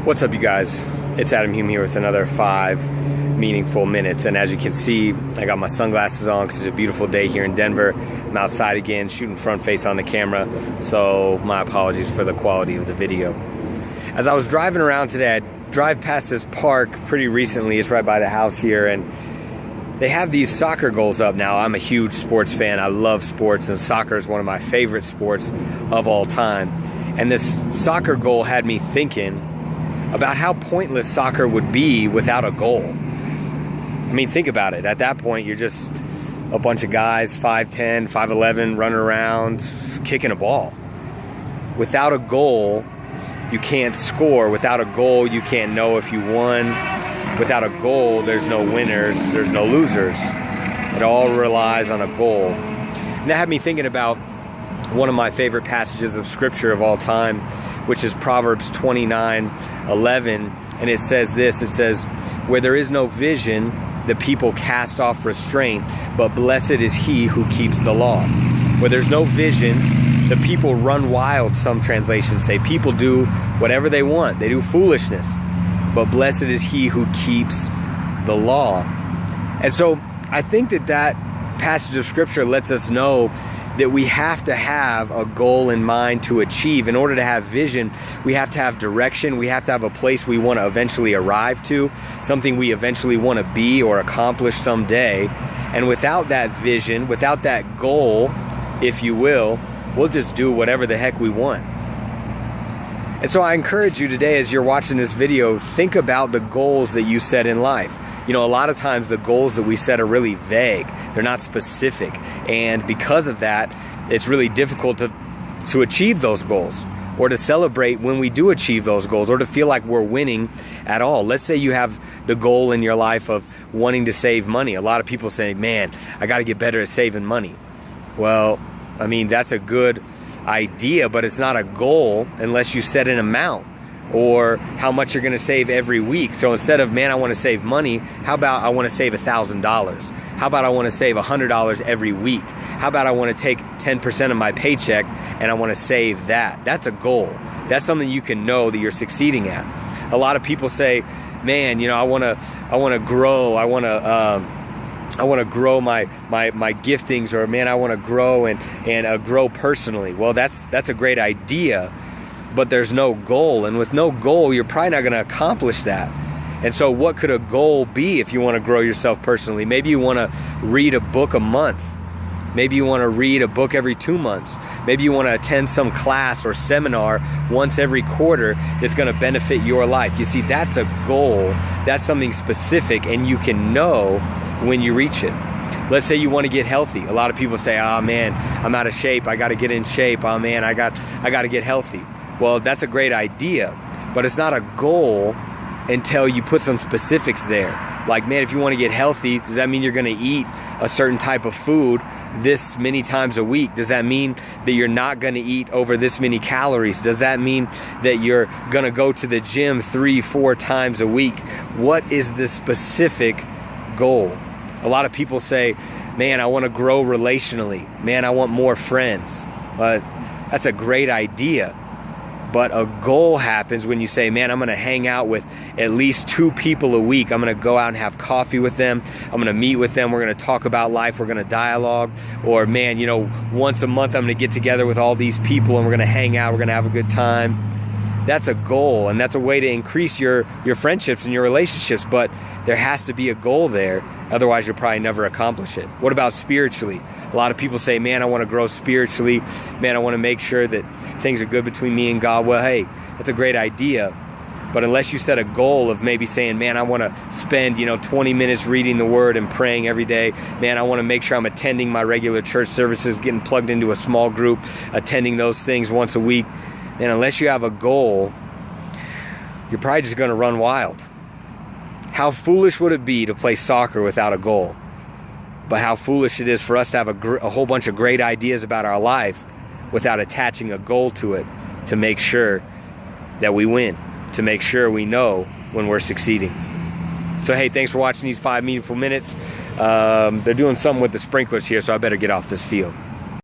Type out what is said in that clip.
What's up, you guys? It's Adam Hume here with another 5 meaningful minutes. And as you can see, I got my sunglasses on because it's a beautiful day here in Denver. I'm outside again, shooting front face on the camera. So my apologies for the quality of the video. As I was driving around today, I drive past this park pretty recently. It's right by the house here, and they have these soccer goals up now. I'm a huge sports fan. I love sports, and soccer is one of my favorite sports of all time. And this soccer goal had me thinking about how pointless soccer would be without a goal. I mean, think about it. At that point, you're just a bunch of guys, 5'10", 5'11", running around, kicking a ball. Without a goal, you can't score. Without a goal, you can't know if you won. Without a goal, there's no winners, there's no losers. It all relies on a goal. And that had me thinking about one of my favorite passages of scripture of all time, which is Proverbs 29:11, and it says this, it says, "Where there is no vision, the people cast off restraint, but blessed is he who keeps the law." Where there's no vision, the people run wild, some translations say. People do whatever they want. They do foolishness. But blessed is he who keeps the law. And so I think that passage of scripture lets us know that we have to have a goal in mind to achieve. In order to have vision, we have to have direction. We have to have a place we want to eventually arrive to, something we eventually want to be or accomplish someday. And without that vision, without that goal, if you will, we'll just do whatever the heck we want. And so I encourage you today, as you're watching this video, think about the goals that you set in life. You know, a lot of times the goals that we set are really vague. They're not specific. And because of that, it's really difficult to achieve those goals, or to celebrate when we do achieve those goals, or to feel like we're winning at all. Let's say you have the goal in your life of wanting to save money. A lot of people say, man, I got to get better at saving money. Well, I mean, that's a good idea, but it's not a goal unless you set an amount or how much you're going to save every week. So instead of, man, I want to save money, how about I want to save $1,000? How about I want to save $100 every week? How about I want to take 10% of my paycheck and I want to save that? That's a goal. That's something you can know that you're succeeding at. A lot of people say, man, you know, I want to grow. I want to grow my giftings, or man, I want to grow and grow personally. Well, that's a great idea, but there's no goal. And with no goal, you're probably not going to accomplish that. And so what could a goal be if you want to grow yourself personally? Maybe you want to read a book a month. Maybe you want to read a book every 2 months. Maybe you want to attend some class or seminar once every quarter that's going to benefit your life. You see, that's a goal. That's something specific, and you can know when you reach it. Let's say you want to get healthy. A lot of people say, oh man, I'm out of shape. I got to get in shape. Oh man, I got to get healthy. Well, that's a great idea, but it's not a goal until you put some specifics there. Like, man, if you want to get healthy, does that mean you're going to eat a certain type of food this many times a week? Does that mean that you're not going to eat over this many calories? Does that mean that you're going to go to the gym 3-4 times a week? What is the specific goal? A lot of people say, man, I want to grow relationally. Man, I want more friends. That's a great idea. But a goal happens when you say, man, I'm going to hang out with at least 2 people a week. I'm going to go out and have coffee with them. I'm going to meet with them. We're going to talk about life. We're going to dialogue. Or, man, you know, once a month I'm going to get together with all these people and we're going to hang out. We're going to have a good time. That's a goal, and that's a way to increase your friendships and your relationships. But there has to be a goal there. Otherwise, you'll probably never accomplish it. What about spiritually? A lot of people say, man, I want to grow spiritually. Man, I want to make sure that things are good between me and God. Well, hey, that's a great idea. But unless you set a goal of maybe saying, man, I want to spend, 20 minutes reading the Word and praying every day. Man, I want to make sure I'm attending my regular church services, getting plugged into a small group, attending those things once a week. And unless you have a goal, you're probably just going to run wild. How foolish would it be to play soccer without a goal? But how foolish it is for us to have a whole bunch of great ideas about our life without attaching a goal to it to make sure that we win, to make sure we know when we're succeeding. So, hey, thanks for watching these 5 meaningful minutes. They're doing something with the sprinklers here, so I better get off this field.